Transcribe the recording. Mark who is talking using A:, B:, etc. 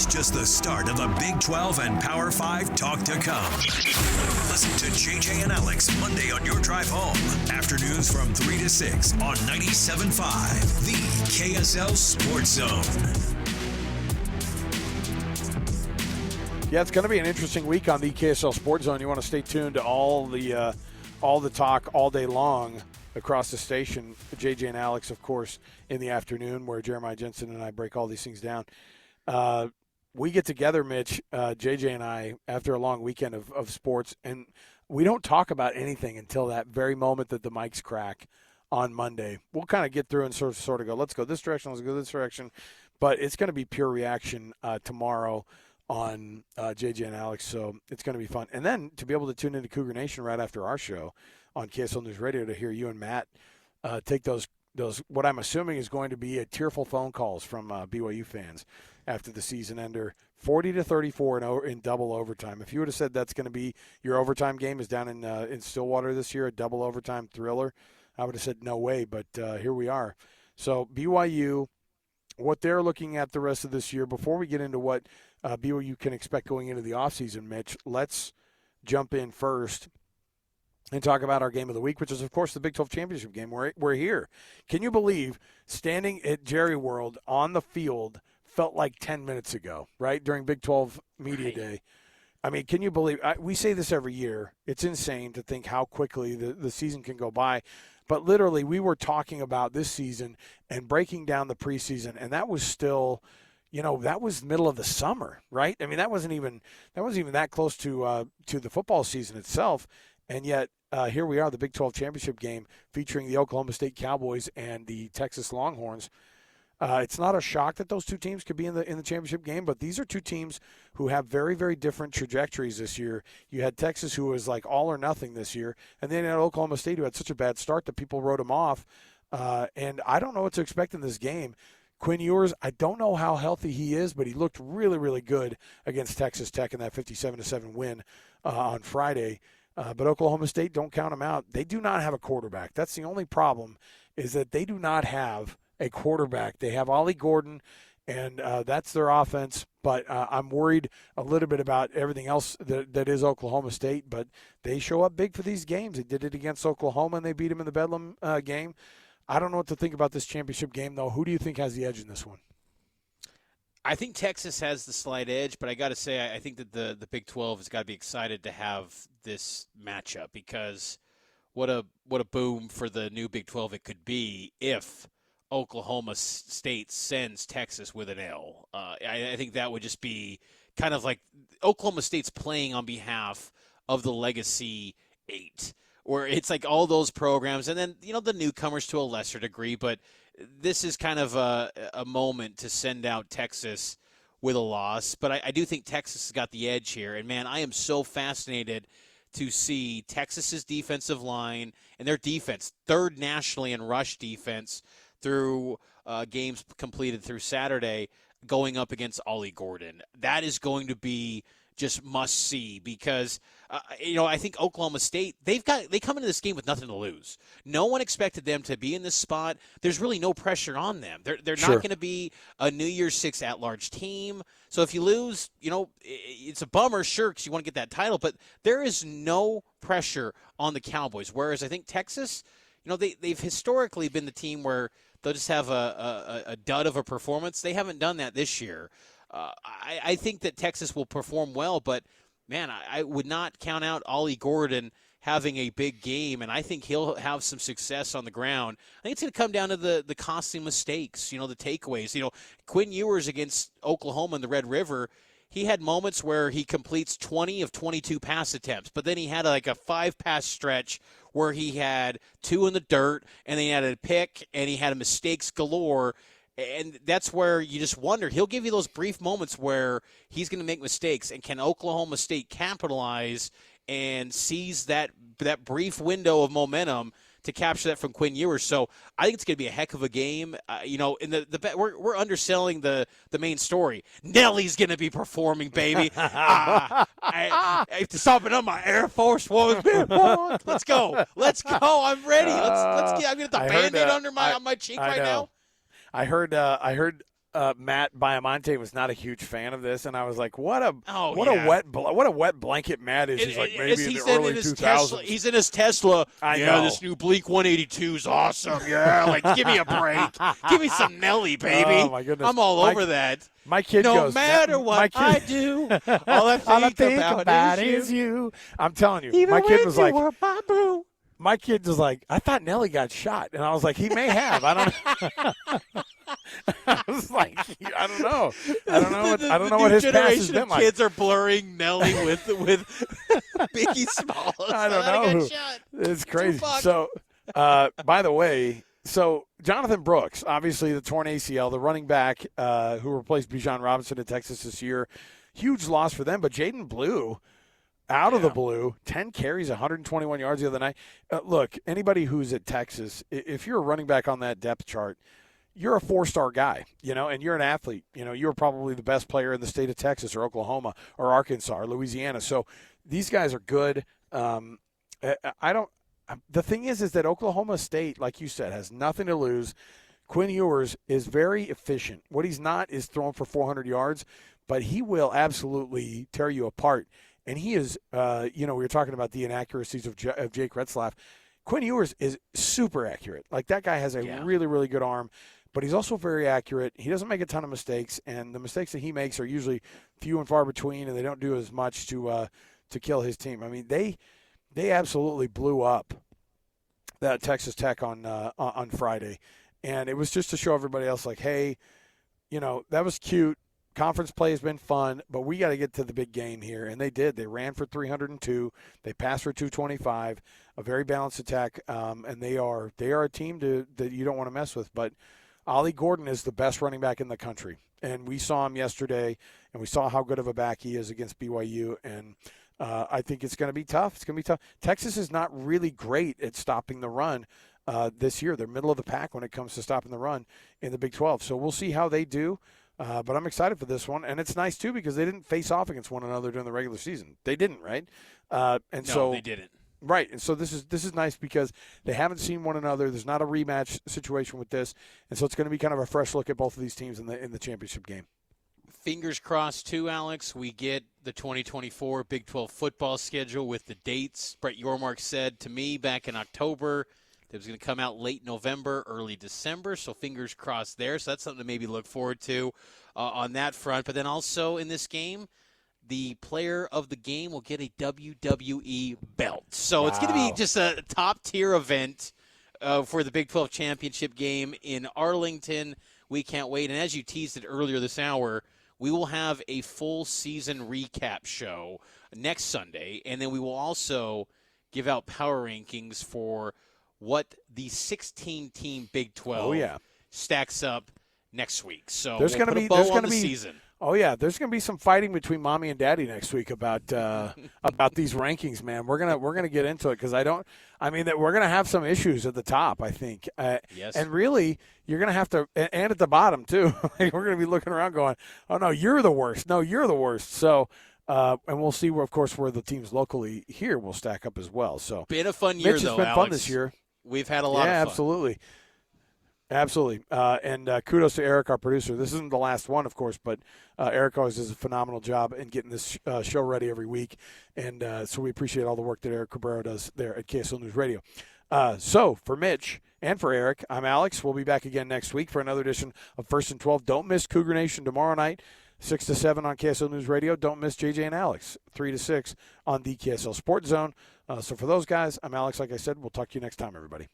A: is just the start of the Big 12 and Power 5 talk to come. Listen to JJ and Alex Monday on your drive home. Afternoons from 3 to 6 on 97.5, the KSL Sports Zone.
B: Yeah, it's going to be an interesting week on the KSL Sports Zone. You want to stay tuned to all the talk all day long across the station. JJ and Alex, of course, in the afternoon, where Jeremiah Jensen and I break all these things down. We get together, Mitch, JJ and I, after a long weekend of sports, and we don't talk about anything until that very moment that the mics crack on Monday. We'll kind of get through and sort of go, let's go this direction, let's go this direction. But it's going to be pure reaction tomorrow on JJ and Alex, so it's going to be fun. And then to be able to tune into Cougar Nation right after our show on KSL News Radio to hear you and Matt take those what I'm assuming is going to be a tearful phone calls from BYU fans after the season ender, 40-34 in double overtime. If you would have said that's going to be your overtime game is down in Stillwater this year, a double overtime thriller, I would have said no way, but here we are. So BYU, what they're looking at the rest of this year, before we get into what BYU can expect going into the offseason, Mitch, let's jump in first and talk about our game of the week, which is, of course, the Big 12 championship game. We're here. Can you believe standing at Jerry World on the field felt like 10 minutes ago, right, during Big 12 Media Day? I mean, can you believe – we say this every year. It's insane to think how quickly the season can go by. But literally, we were talking about this season and breaking down the preseason, and that was still – that was middle of the summer, right? I mean, that wasn't even that close to the football season itself, and yet here we are, the Big 12 championship game featuring the Oklahoma State Cowboys and the Texas Longhorns. It's not a shock that those two teams could be in the championship game, but these are two teams who have very, very different trajectories this year. You had Texas, who was like all or nothing this year, and then you had Oklahoma State, who had such a bad start that people wrote them off. And I don't know what to expect in this game. Quinn Ewers, I don't know how healthy he is, but he looked really, really good against Texas Tech in that 57-7 win on Friday. But Oklahoma State, don't count them out. They do not have a quarterback. That's the only problem, is that they do not have a quarterback. They have Ollie Gordon, and that's their offense. But I'm worried a little bit about everything else that is Oklahoma State. But they show up big for these games. They did it against Oklahoma, and they beat them in the Bedlam game. I don't know what to think about this championship game, though. Who do you think has the edge in this one?
C: I think Texas has the slight edge, but I got to say I think that the Big 12 has got to be excited to have this matchup, because what a boom for the new Big 12 it could be if Oklahoma State sends Texas with an L. I think that would just be kind of like Oklahoma State's playing on behalf of the Legacy 8. Where it's like all those programs, and then, the newcomers to a lesser degree, but this is kind of a moment to send out Texas with a loss. But I do think Texas has got the edge here. And, man, I am so fascinated to see Texas's defensive line and their defense, third nationally in rush defense through games completed through Saturday, going up against Ollie Gordon. That is going to be just must see, because I think Oklahoma State, they come into this game with nothing to lose. No one expected them to be in this spot. There's really no pressure on them. They're
B: Sure.
C: not going to be a New Year's Six at-large team. So if you lose, it's a bummer, sure, because you want to get that title, but there is no pressure on the Cowboys. Whereas I think Texas, they've historically been the team where they'll just have a dud of a performance. They haven't done that this year. I think that Texas will perform well, but, man, I would not count out Ollie Gordon having a big game, and I think he'll have some success on the ground. I think it's going to come down to the costly mistakes, the takeaways. Quinn Ewers against Oklahoma in the Red River, he had moments where he completes 20 of 22 pass attempts, but then he had like a 5-pass stretch where he had 2 in the dirt, and then he had a pick, and he had mistakes galore. And that's where you just wonder. He'll give you those brief moments where he's going to make mistakes, and can Oklahoma State capitalize and seize that brief window of momentum to capture that from Quinn Ewers? So I think it's going to be a heck of a game. In we're underselling the main story. Nelly's going to be performing, baby. I have to stop it on my Air Force One. Let's go. I'm ready. Let's get. I'm going to get the Band-Aid under my cheek right now.
B: I heard Matt Biomonte was not a huge fan of this, and I was like, "What a wet blanket Matt is." He's like, maybe in the early 2000s.
C: He's in his Tesla.
B: I know.
C: This new Bleak 182 is awesome. Yeah, like give me a break. Give me some Nelly, baby.
B: Oh my goodness,
C: I'm all over that.
B: My kid goes,
C: no matter what I do, all I think about
B: is you. I'm telling you,
C: Even
B: my kid
C: when
B: was
C: you
B: like,
C: were my boo.
B: my kid was like, I thought Nelly got shot, and I was like, he may have. I don't know. I was like, I don't know. I don't know what his past has been like.
C: Kids are blurring Nelly with Biggie Smalls.
B: I don't know. It's crazy. So, by the way, Jonathan Brooks, obviously the torn ACL, the running back who replaced Bijan Robinson in Texas this year, huge loss for them. But Jaden Blue, out of the blue, 10 carries, 121 yards the other night. Look, anybody who's at Texas, if you're a running back on that depth chart, you're a 4-star guy, and you're an athlete. You're probably the best player in the state of Texas or Oklahoma or Arkansas or Louisiana. So these guys are good. The thing is that Oklahoma State, like you said, has nothing to lose. Quinn Ewers is very efficient. What he's not is throwing for 400 yards, but he will absolutely tear you apart. And he is, we were talking about the inaccuracies of Jake Retzlaff. Quinn Ewers is super accurate. Like, that guy has a really, really good arm, but he's also very accurate. He doesn't make a ton of mistakes, and the mistakes that he makes are usually few and far between, and they don't do as much to kill his team. I mean, they absolutely blew up that Texas Tech on Friday, and it was just to show everybody else, like, hey, that was cute. Conference play has been fun, but we got to get to the big game here, and they did. They ran for 302. They passed for 225. A very balanced attack, and they are a team that you don't want to mess with. But Ollie Gordon is the best running back in the country, and we saw him yesterday, and we saw how good of a back he is against BYU, and I think it's going to be tough. It's going to be tough. Texas is not really great at stopping the run this year. They're middle of the pack when it comes to stopping the run in the Big 12. So we'll see how they do. But I'm excited for this one, and it's nice too because they didn't face off against one another during the regular season. They didn't, right?
C: No, they didn't.
B: Right, and so this is nice because they haven't seen one another. There's not a rematch situation with this, and so it's going to be kind of a fresh look at both of these teams in the championship game.
C: Fingers crossed too, Alex. We get the 2024 Big 12 football schedule with the dates. Brett Yormark said to me back in October it was going to come out late November, early December, so fingers crossed there. So that's something to maybe look forward to on that front. But then also in this game, the player of the game will get a WWE belt. So It's going to be just a top-tier event for the Big 12 championship game in Arlington. We can't wait. And as you teased it earlier this hour, we will have a full season recap show next Sunday. And then we will also give out power rankings for what the 16-team Big 12 stacks up next week. So there's going to be season.
B: Oh yeah, there's going to be some fighting between mommy and daddy next week about these rankings, man. We're gonna get into it because we're going to have some issues at the top, I think.
C: Yes.
B: And really, you're going to have to, and at the bottom too. We're going to be looking around, going, "Oh no, you're the worst. No, you're the worst." So. And we'll see, where the teams locally here will stack up as well. So
C: been a fun year,
B: Mitch,
C: though,
B: it's been
C: Alex.
B: fun this year.
C: We've had a lot of fun.
B: Absolutely. And kudos to Eric, our producer. This isn't the last one, of course, but Eric always does a phenomenal job in getting this show ready every week. And so we appreciate all the work that Eric Cabrera does there at KSL News Radio. So for Mitch and for Eric, I'm Alex. We'll be back again next week for another edition of First and 12. Don't miss Cougar Nation tomorrow night. 6 to 7 on KSL News Radio. Don't miss JJ and Alex, 3 to 6 on the KSL Sports Zone. So for those guys, I'm Alex. Like I said, we'll talk to you next time, everybody.